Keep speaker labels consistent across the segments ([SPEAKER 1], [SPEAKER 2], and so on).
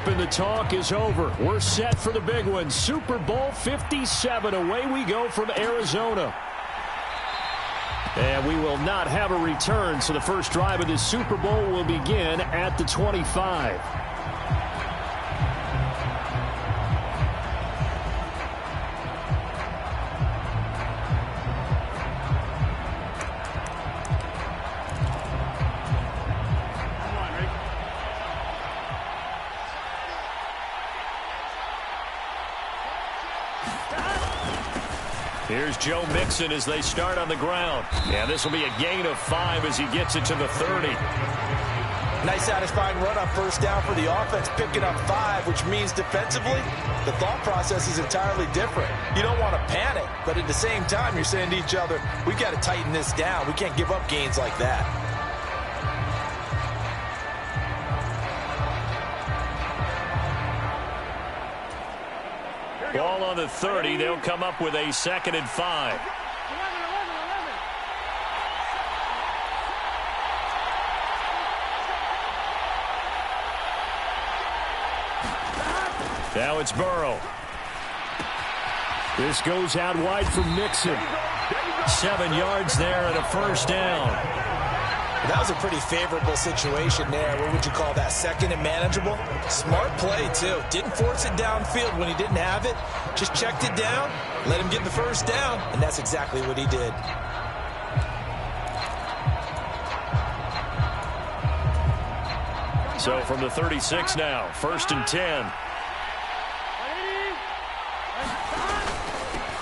[SPEAKER 1] and the talk is over. We're set for the big one. Super Bowl 57. Away we go from Arizona. And we will not have a return, so the first drive of this Super Bowl will begin at the 25. Here's Joe Mixon as they start on the ground. And this will be a gain of 5 as he gets it to the 30.
[SPEAKER 2] Nice satisfying run on first down for the offense, picking up 5, which means defensively, the thought process is entirely different. You don't want to panic, but at the same time, you're saying to each other, we've got to tighten this down. We can't give up gains like that.
[SPEAKER 1] Ball on the 30. They'll come up with a 2nd and 5. Now it's Burrow. This goes out wide for Mixon. 7 yards there and a first down.
[SPEAKER 2] That was a pretty favorable situation there. What would you call that? 2nd and manageable? Smart play, too. Didn't force it downfield when he didn't have it. Just checked it down, let him get the first down, and that's exactly what he did.
[SPEAKER 1] So from the 36 now, 1st and 10.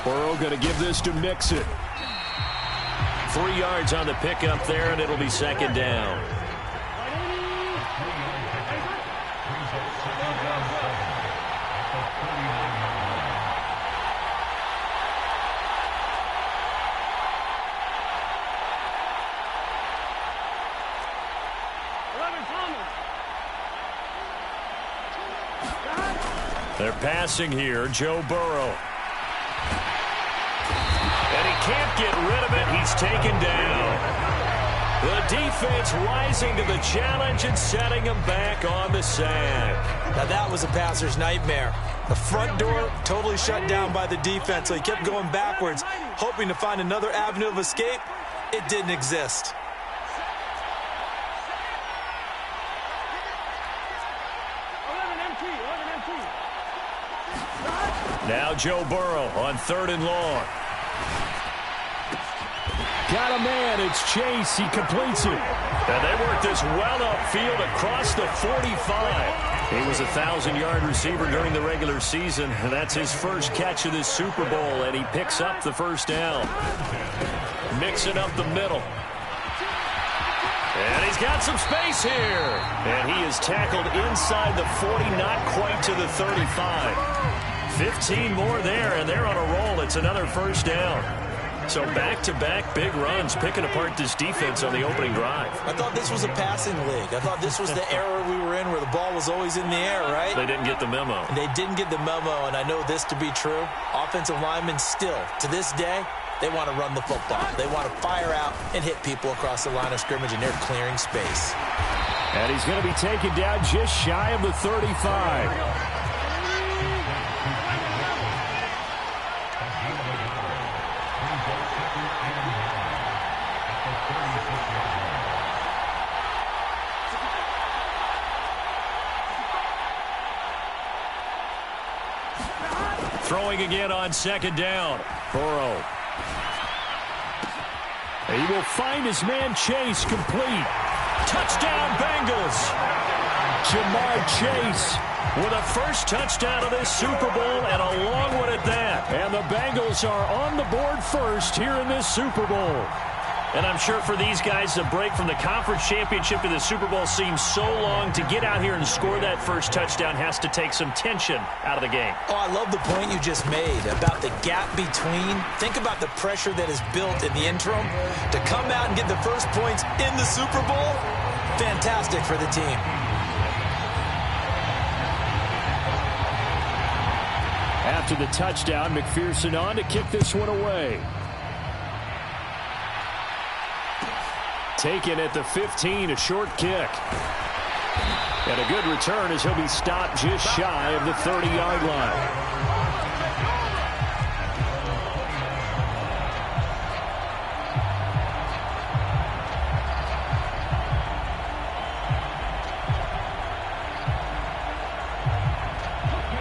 [SPEAKER 1] Burrow going to give this to Mixon. 3 yards on the pickup there, and it'll be 2nd down. They're passing here, Joe Burrow. And he can't get rid of it. He's taken down. The defense rising to the challenge and setting him back on the sack.
[SPEAKER 2] Now that was a passer's nightmare. The front door totally shut down by the defense, so he kept going backwards, hoping to find another avenue of escape. It didn't exist.
[SPEAKER 1] Now Joe Burrow on 3rd and long. Got a man. It's Chase. He completes it. And they work this well upfield across the 45. He was a 1,000-yard receiver during the regular season, and that's his first catch of this Super Bowl, and he picks up the first down. Mixing up the middle. And he's got some space here. And he is tackled inside the 40, not quite to the 35. 15 more there, and they're on a roll. It's another first down. So back-to-back big runs, picking apart this defense on the opening drive.
[SPEAKER 2] I thought this was a passing league. I thought this was the era we were in where the ball was always in the air, right?
[SPEAKER 1] They didn't get the memo.
[SPEAKER 2] They didn't get the memo, and I know this to be true. Offensive linemen still, to this day, they want to run the football. They want to fire out and hit people across the line of scrimmage, and they're clearing space.
[SPEAKER 1] And he's going to be taken down just shy of the 35. Throwing again on 2nd down. Burrow. He will find his man Chase complete. Touchdown Bengals. Jamar Chase with a first touchdown of this Super Bowl, and a long one at that. And the Bengals are on the board first here in this Super Bowl. And I'm sure for these guys, the break from the conference championship to the Super Bowl seems so long. To get out here and score that first touchdown has to take some tension out of the game.
[SPEAKER 2] Oh, I love the point you just made about the gap between. Think about the pressure that is built in the interim. To come out and get the first points in the Super Bowl, fantastic for the team.
[SPEAKER 1] After the touchdown, McPherson on to kick this one away. Taken at the 15, a short kick. And a good return as he'll be stopped just shy of the 30-yard line.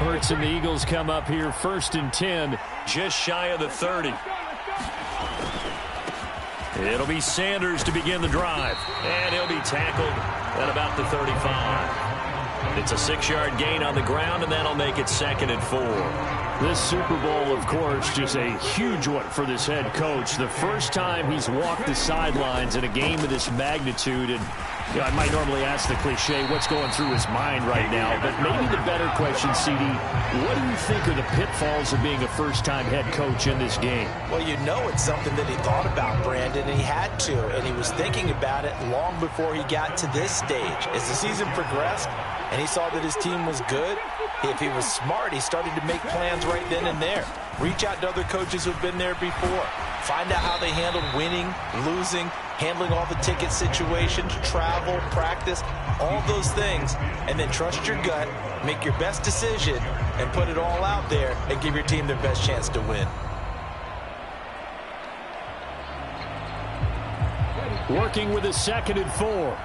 [SPEAKER 1] Hurts and the Eagles come up here 1st and 10, just shy of the 30. It'll be Sanders to begin the drive, and he'll be tackled at about the 35. It's a 6-yard gain on the ground, and that'll make it 2nd and 4. This Super Bowl, of course, just a huge one for this head coach. The first time he's walked the sidelines in a game of this magnitude, and you know, I might normally ask the cliche, what's going through his mind right now, but maybe the better question, CD, what do you think are the pitfalls of being a first-time head coach in this game?
[SPEAKER 2] Well, you know it's something that he thought about, Brandon, and he had to, and he was thinking about it long before he got to this stage. As the season progressed and he saw that his team was good, if he was smart, he started to make plans right then and there. Reach out to other coaches who've been there before. Find out how they handled winning, losing, handling all the ticket situations, travel, practice, all those things, and then trust your gut, make your best decision, and put it all out there and give your team their best chance to win.
[SPEAKER 1] Working with a 2nd and 4.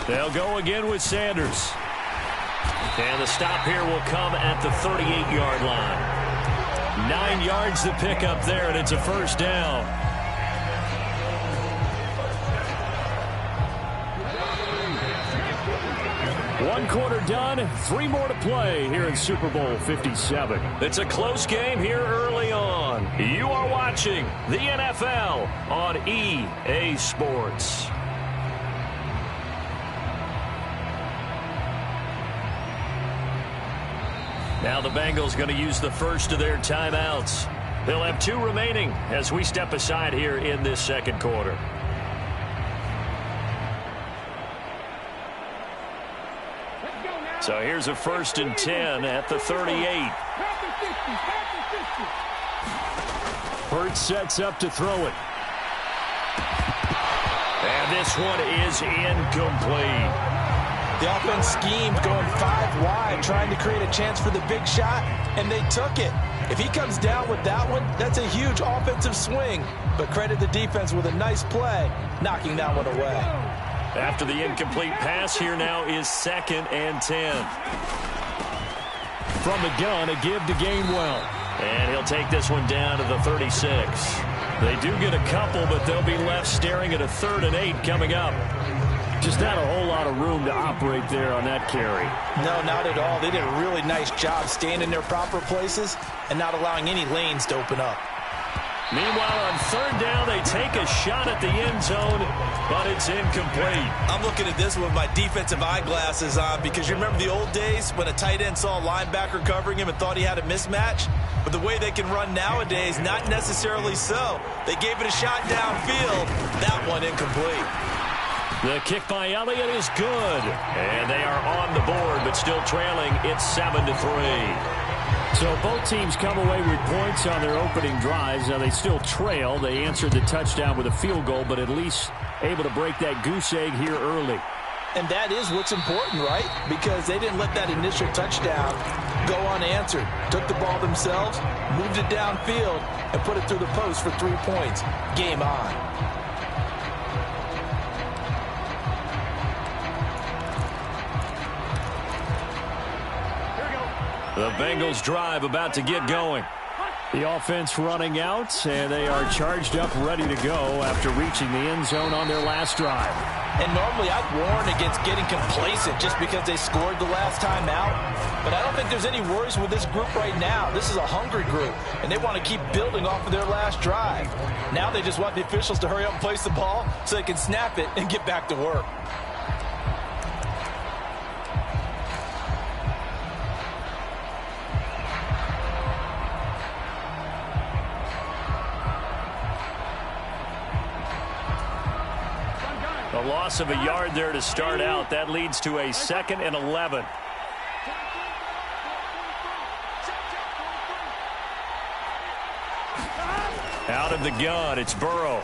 [SPEAKER 1] They'll go again with Sanders. And the stop here will come at the 38-yard line. 9 yards to pick up there, and it's a 1st down. One quarter done, 3 more to play here in Super Bowl 57. It's a close game here early on. You are watching the NFL on EA Sports. Now the Bengals going to use the first of their timeouts. They'll have 2 remaining as we step aside here in this 2nd quarter. So here's a 1st and 10 at the 38. Hurts sets up to throw it. And this one is incomplete.
[SPEAKER 2] The offense schemed going 5 wide, trying to create a chance for the big shot, and they took it. If he comes down with that one, that's a huge offensive swing. But credit the defense with a nice play, knocking that one away.
[SPEAKER 1] After the incomplete pass, here now is 2nd and 10. From the gun, a give to Gainwell. And he'll take this one down to the 36. They do get a couple, but they'll be left staring at a 3rd and 8 coming up. Just not a whole lot of room to operate there on that carry.
[SPEAKER 2] No, not at all. They did a really nice job staying in their proper places and not allowing any lanes to open up.
[SPEAKER 1] Meanwhile, on 3rd down, they take a shot at the end zone, but it's incomplete.
[SPEAKER 2] I'm looking at this with my defensive eyeglasses on because you remember the old days when a tight end saw a linebacker covering him and thought he had a mismatch? But the way they can run nowadays, not necessarily so. They gave it a shot downfield. That one incomplete.
[SPEAKER 1] The kick by Elliott is good. And they are on the board, but still trailing. It's 7-3. So both teams come away with points on their opening drives. Now they still trail. They answered the touchdown with a field goal, but at least able to break that goose egg here early.
[SPEAKER 2] And that is what's important, right? Because they didn't let that initial touchdown go unanswered. Took the ball themselves, moved it downfield, and put it through the post for 3 points. Game on.
[SPEAKER 1] The Bengals drive about to get going. The offense running out, and they are charged up, ready to go after reaching the end zone on their last drive.
[SPEAKER 2] And normally I'd warn against getting complacent just because they scored the last time out. But I don't think there's any worries with this group right now. This is a hungry group, and they want to keep building off of their last drive. Now they just want the officials to hurry up and place the ball so they can snap it and get back to work.
[SPEAKER 1] A loss of a yard there to start out. That leads to a 2nd and 11. Out of the gun, it's Burrow.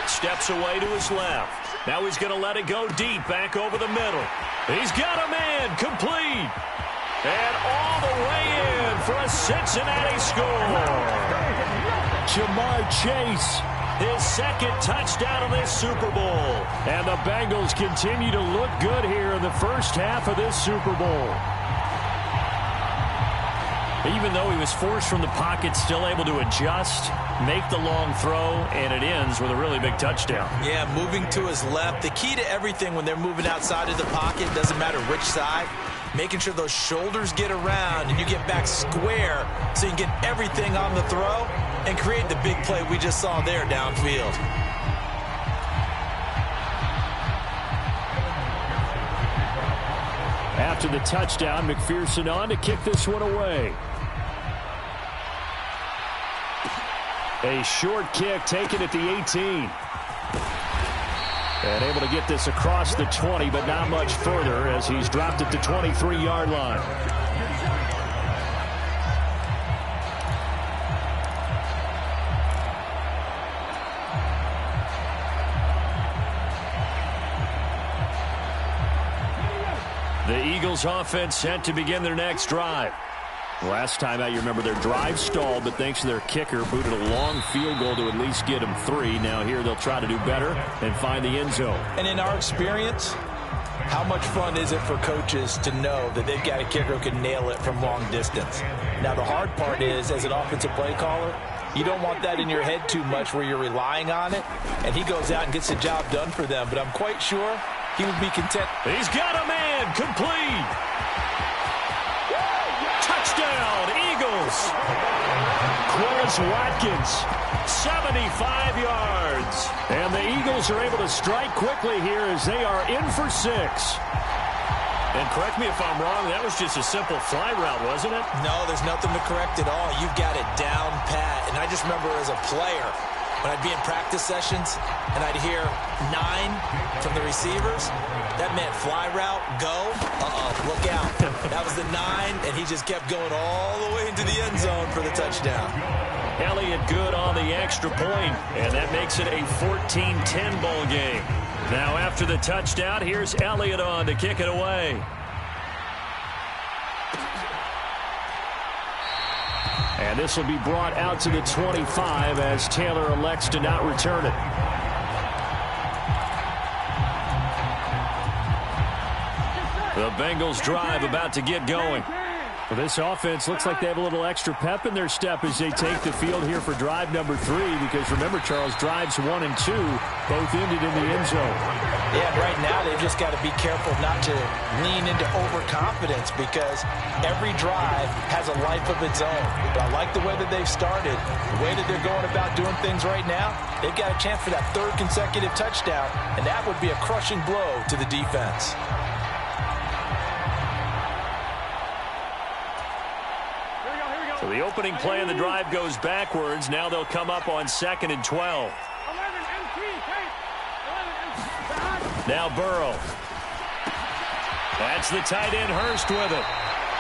[SPEAKER 1] Steps away to his left. Now he's going to let it go deep, back over the middle. He's got a man, complete. And all the way in for a Cincinnati score. Jamar Chase, his second touchdown of this Super Bowl. And the Bengals continue to look good here in the first half of this Super Bowl. Even though he was forced from the pocket, still able to adjust, make the long throw, and it ends with a really big touchdown.
[SPEAKER 2] Yeah, moving to his left. The key to everything when they're moving outside of the pocket, doesn't matter which side, making sure those shoulders get around and you get back square so you can get everything on the throw and create the big play we just saw there downfield.
[SPEAKER 1] After the touchdown, McPherson on to kick this one away. A short kick taken at the 18. And able to get this across the 20, but not much further as he's dropped at the 23-yard line. The Eagles offense set to begin their next drive. Last time out, you remember their drive stalled, but thanks to their kicker, booted a long field goal to at least get them 3. Now here they'll try to do better and find the end zone.
[SPEAKER 2] And in our experience, how much fun is it for coaches to know that they've got a kicker who can nail it from long distance? Now the hard part is, as an offensive play caller, you don't want that in your head too much where you're relying on it, and he goes out and gets the job done for them. But I'm quite sure he would be content.
[SPEAKER 1] He's got a man, complete. Touchdown, Eagles. Quez Watkins, 75 yards. And the Eagles are able to strike quickly here as they are in for 6. And correct me if I'm wrong, that was just a simple fly route, wasn't it?
[SPEAKER 2] No, there's nothing to correct at all. You've got it down pat. And I just remember as a player, when I'd be in practice sessions and I'd hear 9 from the receivers, that meant fly route, go, look out. That was the 9, and he just kept going all the way into the end zone for the touchdown.
[SPEAKER 1] Elliott good on the extra point, and that makes it a 14-10 ball game. Now after the touchdown, here's Elliott on to kick it away. And this will be brought out to the 25 as Taylor elects to not return it. The Bengals drive about to get going. Well, this offense looks like they have a little extra pep in their step as they take the field here for drive number 3, because remember, Charles, drives 1 and 2 both ended in the end zone.
[SPEAKER 2] Yeah, right now they've just got to be careful not to lean into overconfidence, because every drive has a life of its own. But I like the way that they've started, the way that they're going about doing things right now. They've got a chance for that 3rd consecutive touchdown, and that would be a crushing blow to the defense.
[SPEAKER 1] So the opening play of the drive goes backwards. Now they'll come up on 2nd and 12. Now Burrow. That's the tight end Hurst with it.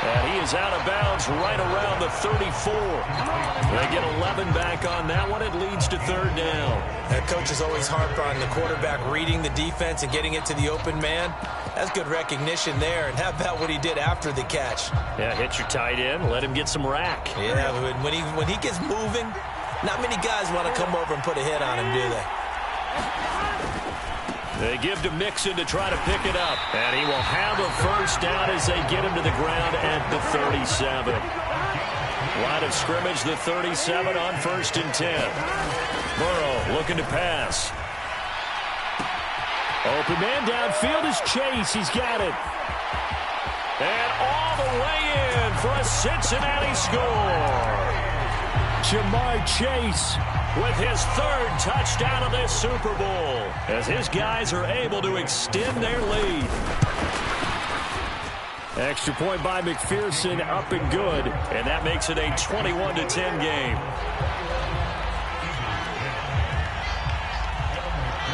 [SPEAKER 1] And he is out of bounds right around the 34. They get 11 back on that one. It leads to 3rd down.
[SPEAKER 2] That coach is always harp on the quarterback reading the defense and getting it to the open man. That's good recognition there. And how about what he did after the catch?
[SPEAKER 1] Yeah, hit your tight end, let him get some rack.
[SPEAKER 2] Yeah, when he gets moving, not many guys want to come over and put a hit on him, do they?
[SPEAKER 1] They give to Mixon to try to pick it up. And he will have a 1st down as they get him to the ground at the 37. Line of scrimmage, the 37 on 1st and 10. Burrow looking to pass. Open man downfield is Chase. He's got it. And all the way in for a Cincinnati score. Jamar Chase with his 3rd touchdown of this Super Bowl as his guys are able to extend their lead. Extra point by McPherson, up and good, and that makes it a 21-10 game.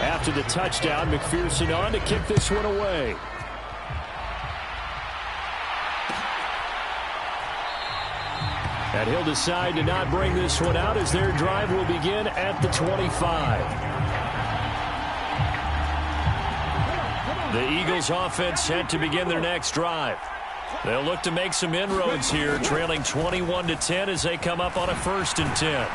[SPEAKER 1] After the touchdown, McPherson on to kick this one away. And he'll decide to not bring this one out as their drive will begin at the 25. The Eagles offense set to begin their next drive. They'll look to make some inroads here, trailing 21-10 as they come up on a 1st and 10.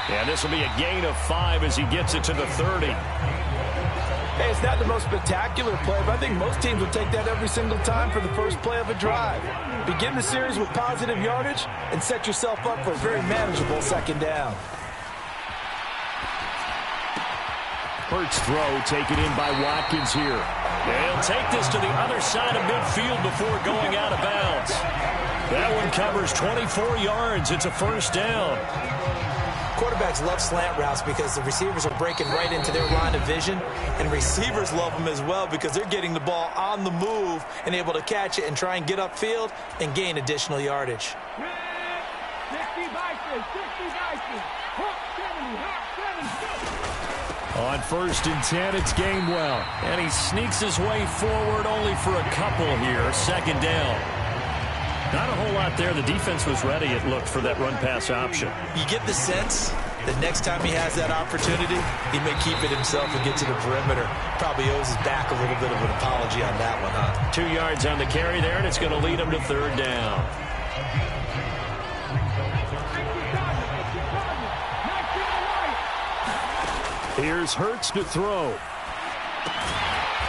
[SPEAKER 1] And this will be a gain of 5 as he gets it to the 30.
[SPEAKER 2] Hey, it's not the most spectacular play, but I think most teams will take that every single time for the first play of a drive. Begin the series with positive yardage and set yourself up for a very manageable 2nd down.
[SPEAKER 1] Hurts throw taken in by Watkins here. They'll take this to the other side of midfield before going out of bounds. That one covers 24 yards. It's a 1st down.
[SPEAKER 2] Quarterbacks love slant routes because the receivers are breaking right into their line of vision, and receivers love them as well because they're getting the ball on the move and able to catch it and try and get upfield and gain additional yardage.
[SPEAKER 1] On 1st and 10, it's Gainwell. And he sneaks his way forward only for a couple here. 2nd down. Not a whole lot there. The defense was ready, it looked, for that run-pass option.
[SPEAKER 2] You get the sense that next time he has that opportunity, he may keep it himself and get to the perimeter. Probably owes his back a little bit of an apology on that one, huh?
[SPEAKER 1] 2 yards on the carry there, and it's going to lead him to 3rd down. Here's Hurts to throw.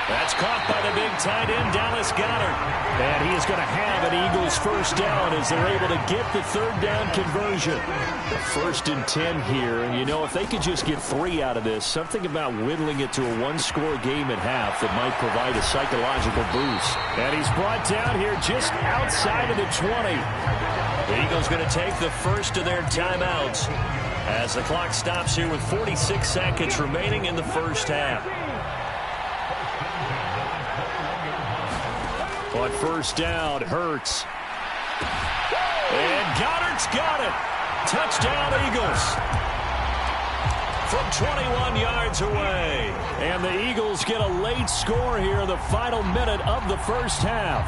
[SPEAKER 1] That's caught by the big tight end, Dallas Goedert. And he is going to have an Eagles 1st down as they're able to get the 3rd down conversion. A 1st and 10 here. And, you know, if they could just get 3 out of this, something about whittling it to a 1-score game at half that might provide a psychological boost. And he's brought down here just outside of the 20. The Eagles going to take the first of their timeouts as the clock stops here with 46 seconds remaining in the 1st half. On 1st down, Hurts. And Goddard's got it. Touchdown, Eagles. From 21 yards away. And the Eagles get a late score here in the final minute of the 1st half.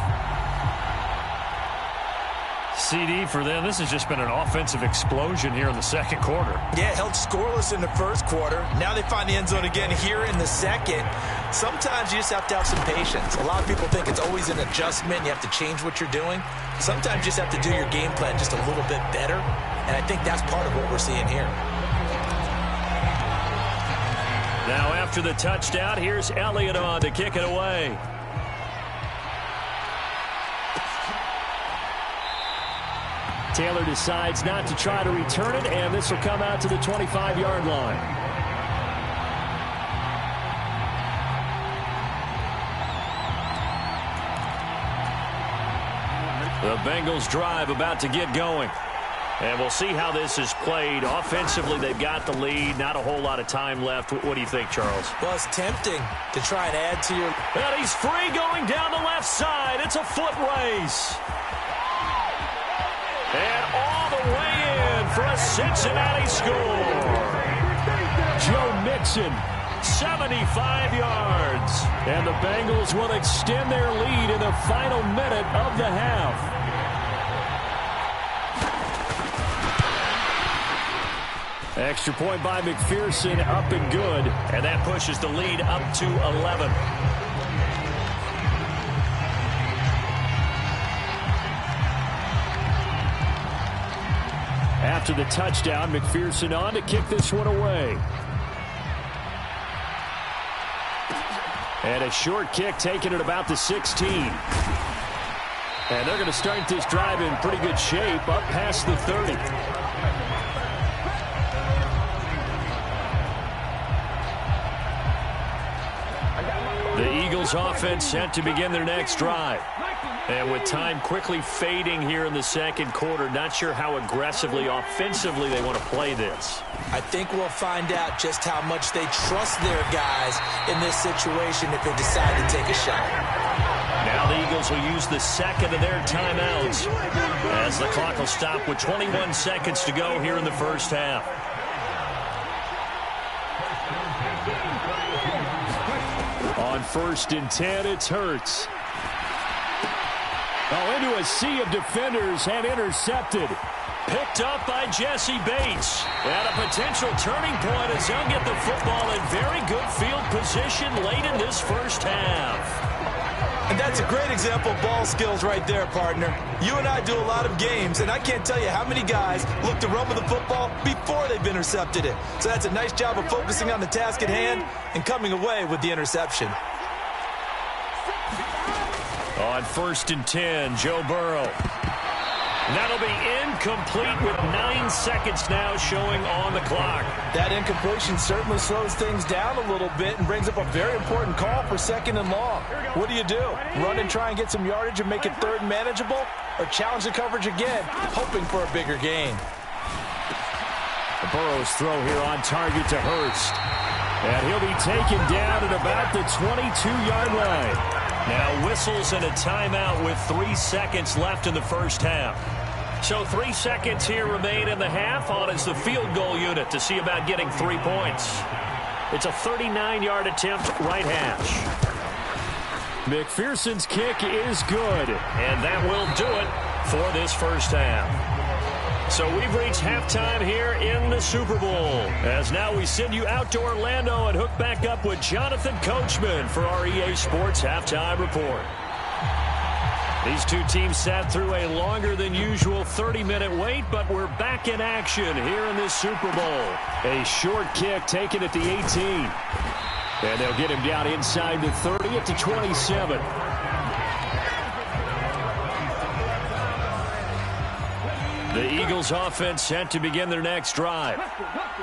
[SPEAKER 1] CD for them, this has just been an offensive explosion here in the 2nd quarter.
[SPEAKER 2] Yeah, held scoreless in the 1st quarter. Now they find the end zone again here in the 2nd. Sometimes you just have to have some patience. A lot of people think it's always an adjustment. You have to change what you're doing. Sometimes you just have to do your game plan just a little bit better. And I think that's part of what we're seeing here.
[SPEAKER 1] Now after the touchdown, here's Elliott on to kick it away. Taylor decides not to try to return it, and this will come out to the 25-yard line. The Bengals drive about to get going. And we'll see how this is played. Offensively, they've got the lead. Not a whole lot of time left. What do you think, Charles?
[SPEAKER 2] Well, it's tempting to try and add to your...
[SPEAKER 1] And he's free going down the left side. It's a foot race. And all the way in for a Cincinnati score. Joe Mixon, 75 yards. And the Bengals will extend their lead in the final minute of the half. Extra point by McPherson, up and good. And that pushes the lead up to 11. After the touchdown, McPherson on to kick this one away. And a short kick taken at about the 16. And they're going to start this drive in pretty good shape, up past the 30. The Eagles offense set to begin their next drive. And with time quickly fading here in the 2nd quarter, not sure how aggressively, offensively they want to play this.
[SPEAKER 2] I think we'll find out just how much they trust their guys in this situation if they decide to take a shot.
[SPEAKER 1] Now the Eagles will use the 2nd of their timeouts as the clock will stop with 21 seconds to go here in the 1st half. On 1st and 10, it's Hurts. Oh, into a sea of defenders and intercepted. Picked up by Jesse Bates. And a potential turning point as he'll get the football in very good field position late in this first half.
[SPEAKER 2] And that's a great example of ball skills right there, partner. You and I do a lot of games, and I can't tell you how many guys look to run with the football before they've intercepted it. So that's a nice job of focusing on the task at hand and coming away with the interception.
[SPEAKER 1] On 1st and 10, Joe Burrow. That'll be incomplete with 9 seconds now showing on the clock.
[SPEAKER 2] That incompletion certainly slows things down a little bit and brings up a very important call for 2nd and long. What do? Run and try and get some yardage and make it 3rd and manageable? Or challenge the coverage again, hoping for a bigger gain?
[SPEAKER 1] Burrow's throw here on target to Hurst. And he'll be taken down at about the 22-yard line. Now whistles and a timeout with 3 seconds left in the first half. So 3 seconds here remain in the half. On is the field goal unit to see about getting 3 points. It's a 39-yard attempt, right hash. McPherson's kick is good. And that will do it for this first half. So we've reached halftime here in the Super Bowl. As now we send you out to Orlando and hook back up with Jonathan Coachman for our EA Sports Halftime Report. These two teams sat through a longer than usual 30-minute wait, but we're back in action here in this Super Bowl. A short kick taken at the 18. And they'll get him down inside the 30 at the 27. The Eagles offense set to begin their next drive.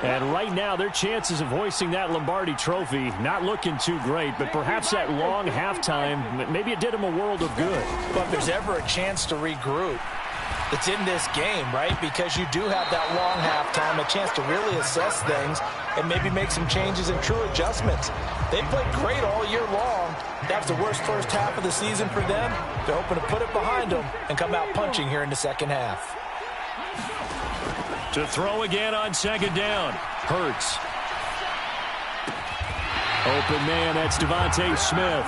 [SPEAKER 1] And right now, their chances of hoisting that Lombardi trophy not looking too great, but perhaps that long halftime, maybe it did them a world of good.
[SPEAKER 2] But if there's ever a chance to regroup, it's in this game, right? Because you do have that long halftime, a chance to really assess things and maybe make some changes and true adjustments. They played great all year long. That was the worst first half of the season for them. They're hoping to put it behind them and come out punching here in the second half.
[SPEAKER 1] To throw again on 2nd down. Hurts. Open man, that's Devontae Smith.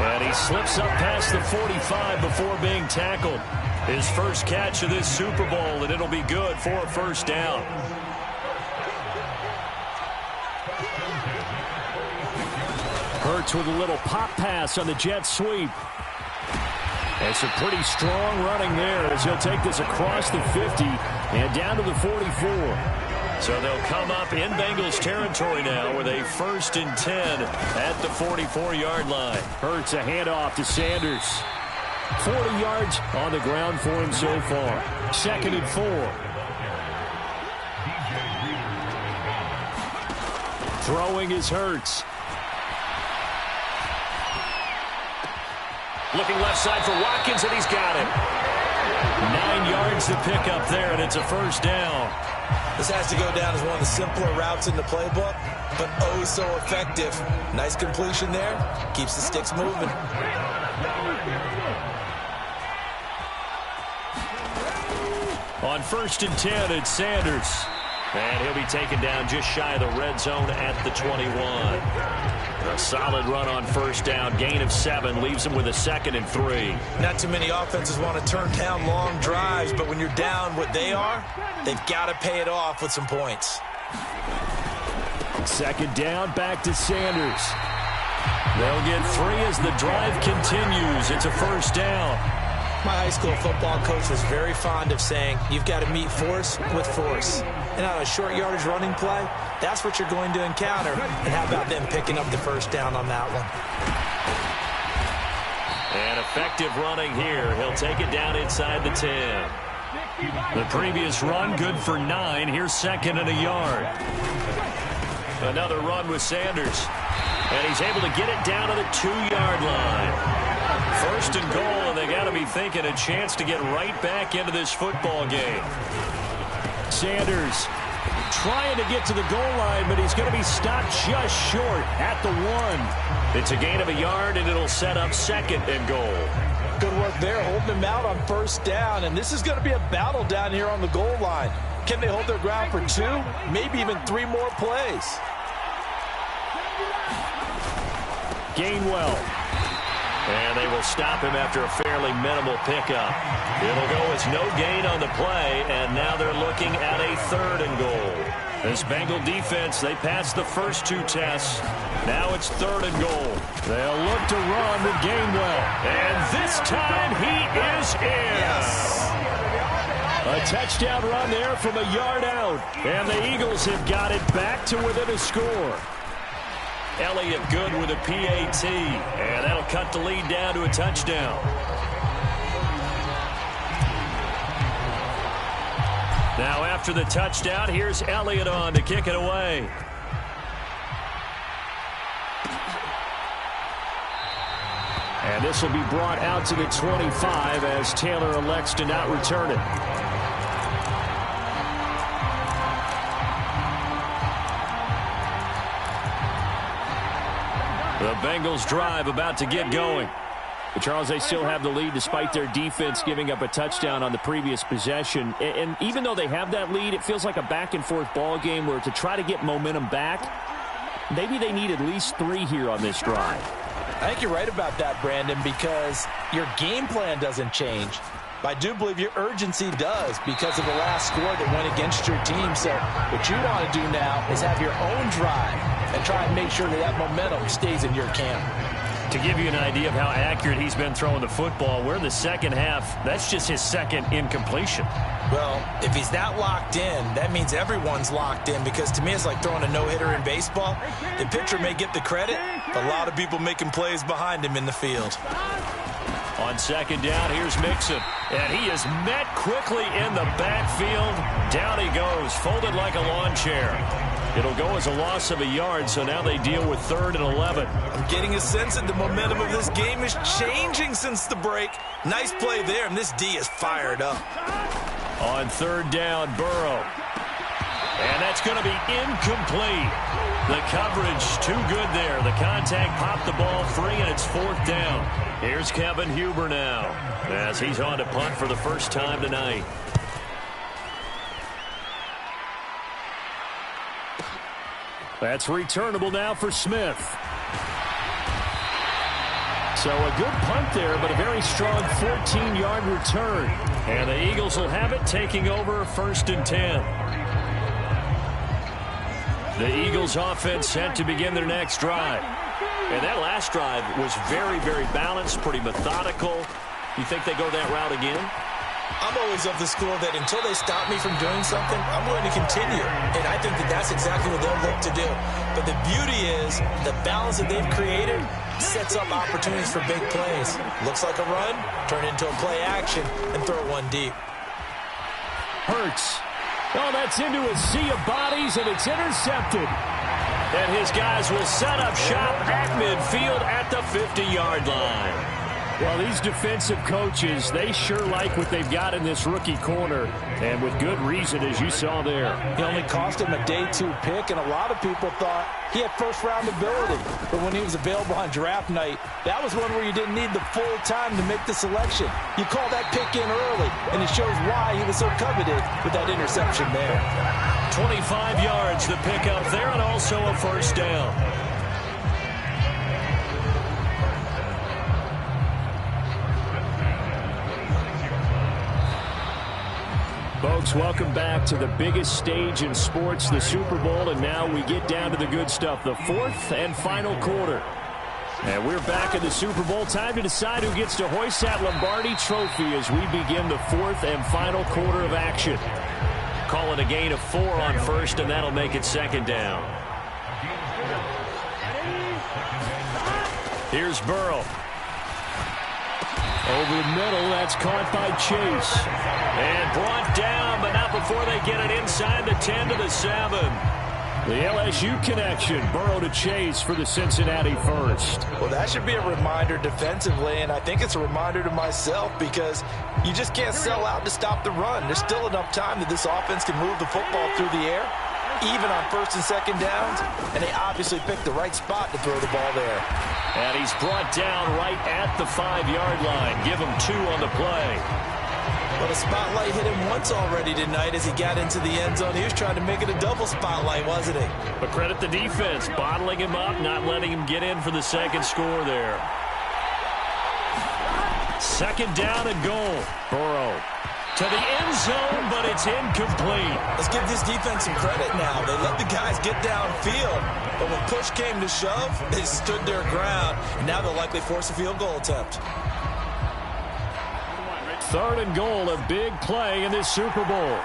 [SPEAKER 1] And he slips up past the 45 before being tackled. His first catch of this Super Bowl, and it'll be good for a first down. Hurts with a little pop pass on the jet sweep. And some pretty strong running there as he'll take this across the 50 and down to the 44. So they'll come up in Bengals territory now with a 1st and 10 at the 44-yard line. Hurts a handoff to Sanders. 40 yards on the ground for him so far. 2nd and 4. Throwing is Hurts. Looking left side for Watkins, and he's got it. 9 yards to pick up there, and it's a first down.
[SPEAKER 2] This has to go down as one of the simpler routes in the playbook, but oh so effective. Nice completion there. Keeps the sticks moving.
[SPEAKER 1] On 1st and 10, it's Sanders. And he'll be taken down just shy of the red zone at the 21. A solid run on 1st down. Gain of 7 leaves him with a 2nd and 3.
[SPEAKER 2] Not too many offenses want to turn down long drives, but when you're down what they are, they've got to pay it off with some points.
[SPEAKER 1] 2nd down, back to Sanders. They'll get 3 as the drive continues. It's a first down.
[SPEAKER 2] My high school football coach was very fond of saying, you've got to meet force with force. And on a short yardage running play, that's what you're going to encounter. And how about them picking up the first down on that one?
[SPEAKER 1] And effective running here. He'll take it down inside the 10. The previous run, good for 9. Here's 2nd and a yard. Another run with Sanders. And he's able to get it down to the 2-yard line. 1st and goal, and they got to be thinking a chance to get right back into this football game. Sanders trying to get to the goal line, but he's going to be stopped just short at the 1. It's a gain of a yard, and it'll set up 2nd and goal.
[SPEAKER 2] Good work there, holding them out on 1st down, and this is going to be a battle down here on the goal line. Can they hold their ground for 2, maybe even 3 more plays?
[SPEAKER 1] Gainwell. And they will stop him after a fairly minimal pickup. It'll go as no gain on the play, and now they're looking at a 3rd and goal. This Bengal defense, they passed the first 2 tests. Now it's 3rd and goal. They'll look to run with Gainwell. And this time he is in.
[SPEAKER 2] Yes.
[SPEAKER 1] A touchdown run there from a yard out. And the Eagles have got it back to within a score. Elliott good with a PAT. And that'll cut the lead down to a touchdown. Now after the touchdown, here's Elliott on to kick it away. And this will be brought out to the 25 as Taylor elects to not return it. The Bengals drive about to get going. But Charles, they still have the lead despite their defense giving up a touchdown on the previous possession. And even though they have that lead, it feels like a back-and-forth ball game where to try to get momentum back, maybe they need at least 3 here on this drive.
[SPEAKER 2] I think you're right about that, Brandon, because your game plan doesn't change. But I do believe your urgency does because of the last score that went against your team. So what you want to do now is have your own drive and try and make sure that that momentum stays in your camp.
[SPEAKER 1] To give you an idea of how accurate he's been throwing the football, we're in the second half. That's just his 2nd incompletion.
[SPEAKER 2] Well, if he's not locked in, that means everyone's locked in, because to me it's like throwing a no-hitter in baseball. The pitcher may get the credit, but a lot of people making plays behind him in the field.
[SPEAKER 1] On 2nd down, here's Mixon. And he is met quickly in the backfield. Down he goes, folded like a lawn chair. It'll go as a loss of a yard, so now they deal with 3rd and 11.
[SPEAKER 2] I'm getting a sense that the momentum of this game is changing since the break. Nice play there, and this D is fired up.
[SPEAKER 1] On 3rd down, Burrow. And that's going to be incomplete. The coverage too good there. The contact popped the ball free, and it's 4th down. Here's Kevin Huber now as he's on to punt for the first time tonight. That's returnable now for Smith. So a good punt there, but a very strong 14-yard return. And the Eagles will have it, taking over 1st and 10. The Eagles offense set to begin their next drive. And that last drive was very, very balanced, pretty methodical. You think they go that route again?
[SPEAKER 2] I'm always of the school that until they stop me from doing something, I'm going to continue. And I think that that's exactly what they'll look to do. But the beauty is the balance that they've created sets up opportunities for big plays. Looks like a run, turn into a play action, and throw one deep.
[SPEAKER 1] Hurts. Oh, that's into a sea of bodies, and it's intercepted. And his guys will set up shop at midfield at the 50-yard line. Well, these defensive coaches, they sure like what they've got in this rookie corner, and with good reason, as you saw there.
[SPEAKER 2] He only cost him a day 2 pick, and a lot of people thought he had first-round ability. But when he was available on draft night, that was one where you didn't need the full time to make the selection. You call that pick in early, and it shows why he was so coveted with that interception there.
[SPEAKER 1] 25 yards, the pickup there, and also a 1st down. Folks, welcome back to the biggest stage in sports, the Super Bowl, and now we get down to the good stuff, the 4th and final quarter. And we're back in the Super Bowl. Time to decide who gets to hoist that Lombardi trophy as we begin the 4th and final quarter of action. Call it a gain of 4 on 1st, and that'll make it 2nd down. Here's Burrow. Over the middle, that's caught by Chase. And brought down, but not before they get it inside the 10 to the 7. The LSU connection, Burrow to Chase for the Cincinnati first.
[SPEAKER 2] Well, that should be a reminder defensively, and I think it's a reminder to myself because you just can't sell out to stop the run. There's still enough time that this offense can move the football through the air, even on 1st and 2nd downs, and they obviously picked the right spot to throw the ball there.
[SPEAKER 1] And he's brought down right at the 5-yard line. Give him 2 on the play.
[SPEAKER 2] But a spotlight hit him once already tonight as he got into the end zone. He was trying to make it a double spotlight, wasn't he?
[SPEAKER 1] But credit the defense, bottling him up, not letting him get in for the 2nd score there. Second down and goal. Burrow to the end zone, but it's incomplete.
[SPEAKER 2] Let's give this defense some credit now. They let the guys get downfield, but when push came to shove, they stood their ground, and now they'll likely force a field goal attempt.
[SPEAKER 1] Third and goal, a big play in this Super Bowl.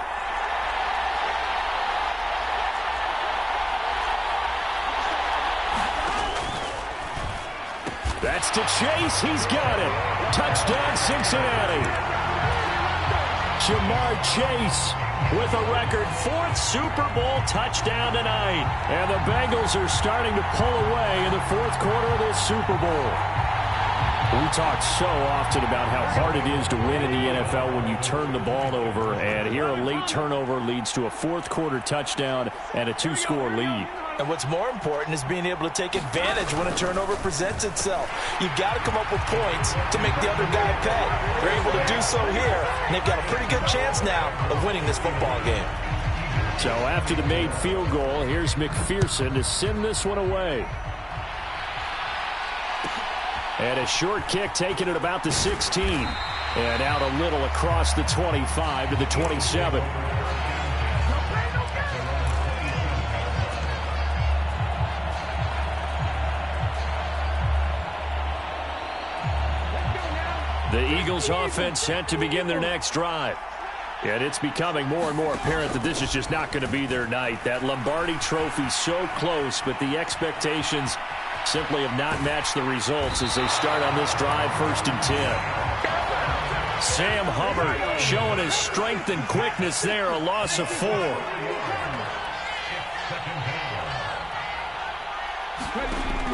[SPEAKER 1] That's to Chase. He's got it. Touchdown, Cincinnati. Jamar Chase with a record 4th Super Bowl touchdown tonight. And the Bengals are starting to pull away in the 4th quarter of this Super Bowl. We talk so often about how hard it is to win in the NFL when you turn the ball over. And here a late turnover leads to a 4th quarter touchdown and a 2-score lead.
[SPEAKER 2] And what's more important is being able to take advantage when a turnover presents itself. You've got to come up with points to make the other guy pay. They're able to do so here, and they've got a pretty good chance now of winning this football game.
[SPEAKER 1] So after the made field goal, here's McPherson to send this one away. And a short kick taken at about the 16. And out a little across the 25 to the 27. The Eagles offense set to begin their next drive. And it's becoming more and more apparent that this is just not going to be their night. That Lombardi trophy so close, but the expectations simply have not matched the results as they start on this drive, 1st and 10. Sam Hubbard showing his strength and quickness there, a loss of 4.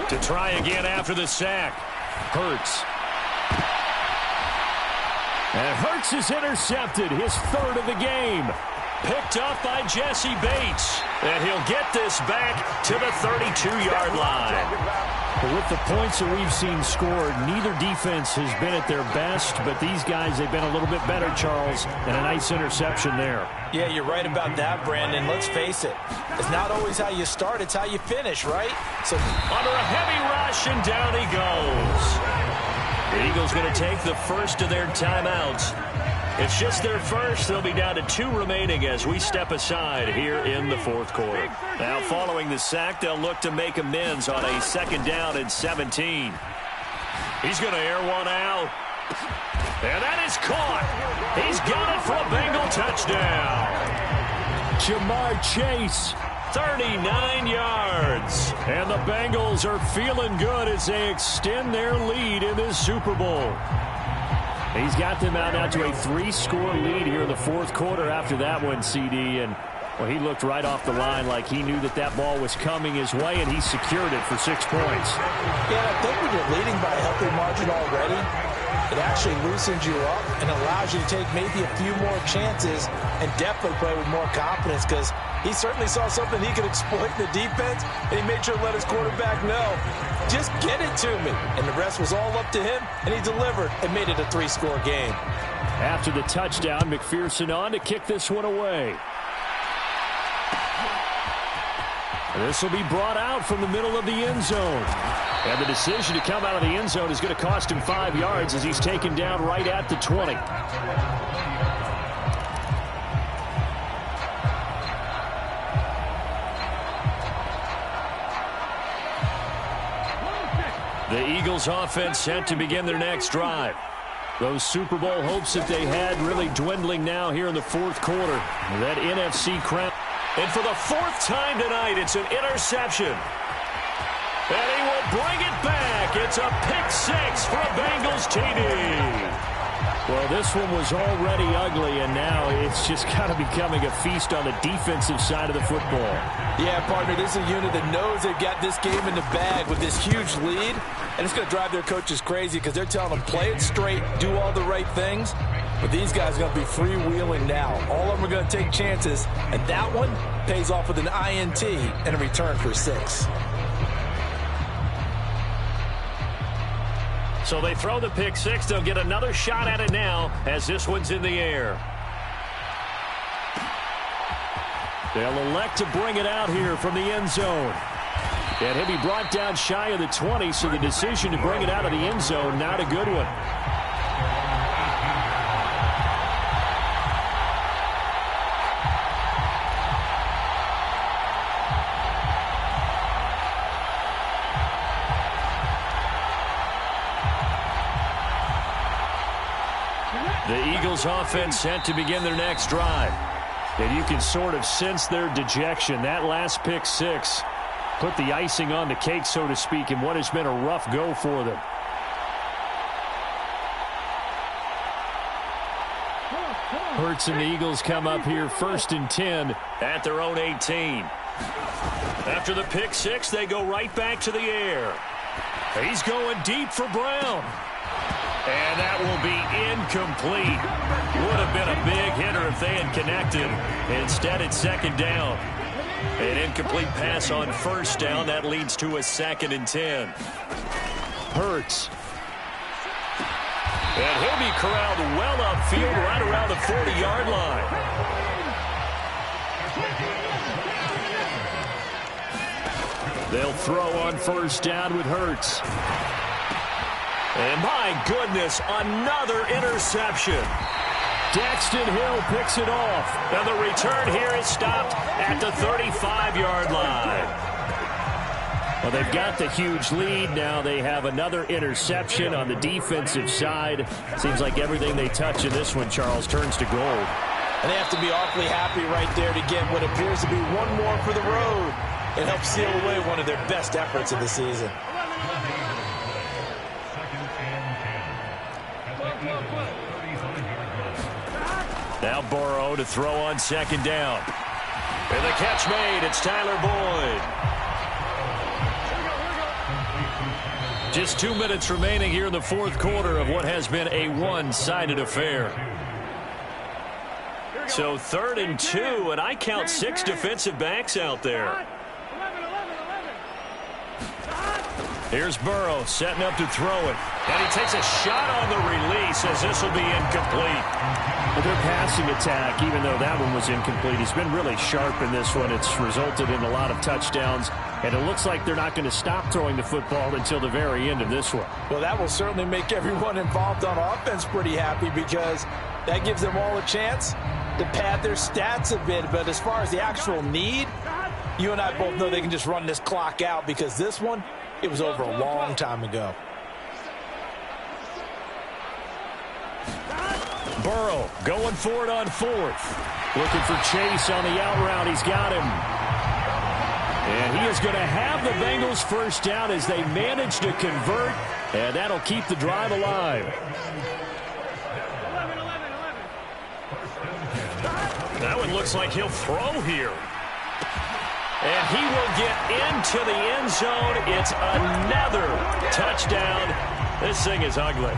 [SPEAKER 1] To try again after the sack. Hurts. And Hurts is intercepted, his 3rd of the game. Picked up by Jesse Bates. And he'll get this back to the 32-yard line. But with the points that we've seen scored, neither defense has been at their best, but these guys, they've been a little bit better, Charles, and a nice interception there.
[SPEAKER 2] Yeah, you're right about that, Brandon. Let's face it. It's not always how you start, it's how you finish, right? So
[SPEAKER 1] under a heavy rush, and down he goes. The Eagles going to take the first of their timeouts. It's just their first. They'll be down to 2 remaining as we step aside here in the 4th quarter. Now following the sack, they'll look to make amends on a 2nd down and 17. He's going to air one out. And that is caught. He's got it for a Bengal touchdown. Jamar Chase, 39 yards. And the Bengals are feeling good as they extend their lead in this Super Bowl. He's got them out now to a 3-score lead here in the 4th quarter after that one, CD. And, well, he looked right off the line like he knew that that ball was coming his way, and he secured it for 6 points.
[SPEAKER 2] Yeah, I think when you're leading by a healthy margin already, it actually loosens you up and allows you to take maybe a few more chances and definitely play with more confidence because he certainly saw something he could exploit in the defense, and he made sure to let his quarterback know, just get it to me. And the rest was all up to him, and he delivered and made it a 3-score game.
[SPEAKER 1] After the touchdown, McPherson on to kick this one away. This will be brought out from the middle of the end zone. And the decision to come out of the end zone is going to cost him 5 yards as he's taken down right at the 20. The Eagles offense set to begin their next drive. Those Super Bowl hopes that they had really dwindling now here in the 4th quarter. That NFC crown. And for the 4th time tonight, it's an interception. And he will bring it back. It's a pick-6 for a Bengals TD. Well, this one was already ugly, and now it's just kind of becoming a feast on the defensive side of the football.
[SPEAKER 2] Yeah, partner, this is a unit that knows they've got this game in the bag with this huge lead, and it's going to drive their coaches crazy because they're telling them play it straight, do all the right things. But these guys are going to be freewheeling now. All of them are going to take chances, and that one pays off with an INT and a return for 6.
[SPEAKER 1] So they throw the pick-6. They'll get another shot at it now as this one's in the air. They'll elect to bring it out here from the end zone. And he'll be brought down shy of the 20, so the decision to bring it out of the end zone, not a good one. Eagles offense set to begin their next drive. And you can sort of sense their dejection. That last pick six put the icing on the cake, so to speak, in what has been a rough go for them. Hurts and the Eagles come up here 1st and 10 at their own 18. After the pick six, they go right back to the air. He's going deep for Brown. And that will be incomplete. Would have been a big hitter if they had connected. Instead, it's 2nd down. An incomplete pass on 1st down. That leads to a 2nd and 10. Hurts. And he'll be corralled well upfield right around the 40-yard line. They'll throw on 1st down with Hurts. And my goodness, another interception. Daxton Hill picks it off. And the return here is stopped at the 35-yard line. Well, they've got the huge lead. Now they have another interception on the defensive side. Seems like everything they touch in this one, Charles, turns to gold.
[SPEAKER 2] And they have to be awfully happy right there to get what appears to be one more for the road. It helps seal away one of their best efforts of the season.
[SPEAKER 1] Now Burrow to throw on 2nd down. And the catch made. It's Tyler Boyd. Just 2 minutes remaining here in the 4th quarter of what has been a one-sided affair. So 3rd and 2, and I count 6 defensive backs out there. Here's Burrow setting up to throw it. And he takes a shot on the release as this will be incomplete. Well, their passing attack, even though that one was incomplete, has been really sharp in this one. It's resulted in a lot of touchdowns. And it looks like they're not going to stop throwing the football until the very end of this one.
[SPEAKER 2] Well, that will certainly make everyone involved on offense pretty happy because that gives them all a chance to pad their stats a bit. But as far as the actual need, you and I both know they can just run this clock out because this one, it was over a long time ago.
[SPEAKER 1] Burrow going for it on 4th. Looking for Chase on the out route. He's got him. And he is going to have the Bengals 1st down as they manage to convert. And that'll keep the drive alive. That one looks like he'll throw here. And he will get into the end zone. It's another touchdown. This thing is ugly.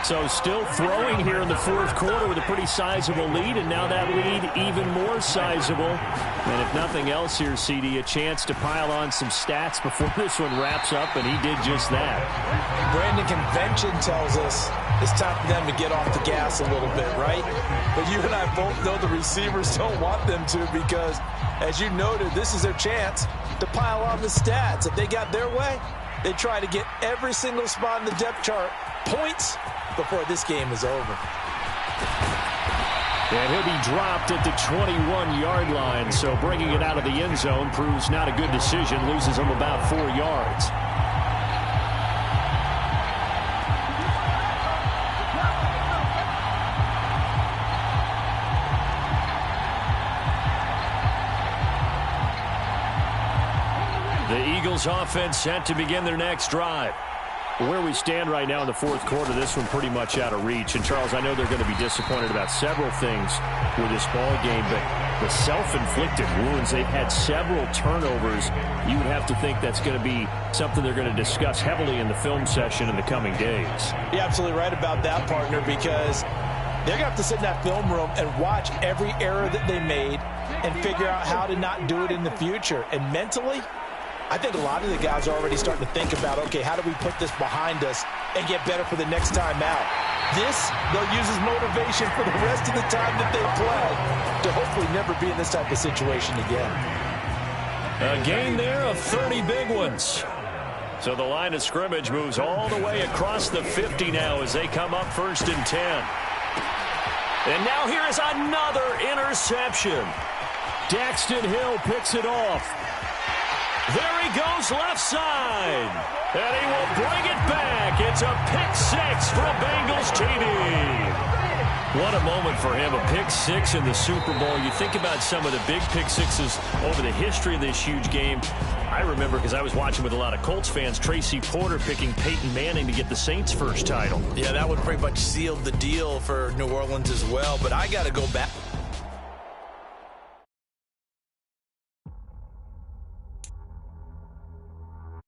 [SPEAKER 1] So still throwing here in the 4th quarter with a pretty sizable lead, and now that lead even more sizable. And if nothing else here, CD, a chance to pile on some stats before this one wraps up, and he did just that.
[SPEAKER 2] Brandon, convention tells us it's time for them to get off the gas a little bit, right? But you and I both know the receivers don't want them to because, as you noted, this is their chance to pile on the stats. If they got their way, they try to get every single spot in the depth chart points before this game is over.
[SPEAKER 1] And he'll be dropped at the 21-yard line, so bringing it out of the end zone proves not a good decision, loses him about 4 yards. The Eagles offense set to begin their next drive. Where we stand right now in the 4th quarter, this one pretty much out of reach. And, Charles, I know they're going to be disappointed about several things with this ball game, but the self-inflicted wounds, they've had several turnovers. You would have to think that's going to be something they're going to discuss heavily in the film session in the coming days.
[SPEAKER 2] You're absolutely right about that, partner, because they're going to have to sit in that film room and watch every error that they made and figure out how to not do it in the future. And mentally, I think a lot of the guys are already starting to think about, okay, how do we put this behind us and get better for the next time out? This, they'll use as motivation for the rest of the time that they play to hopefully never be in this type of situation again.
[SPEAKER 1] A gain there of 30 big ones. So the line of scrimmage moves all the way across the 50 now as they come up 1st and 10. And now here is another interception. Daxton Hill picks it off. There he goes left side. And he will bring it back. It's a pick six for a Bengals TD. What a moment for him, a pick six in the Super Bowl. You think about some of the big pick sixes over the history of this huge game. I remember, because I was watching with a lot of Colts fans, Tracy Porter picking Peyton Manning to get the Saints' first title.
[SPEAKER 2] Yeah, that would pretty much seal the deal for New Orleans as well. But I got to go back.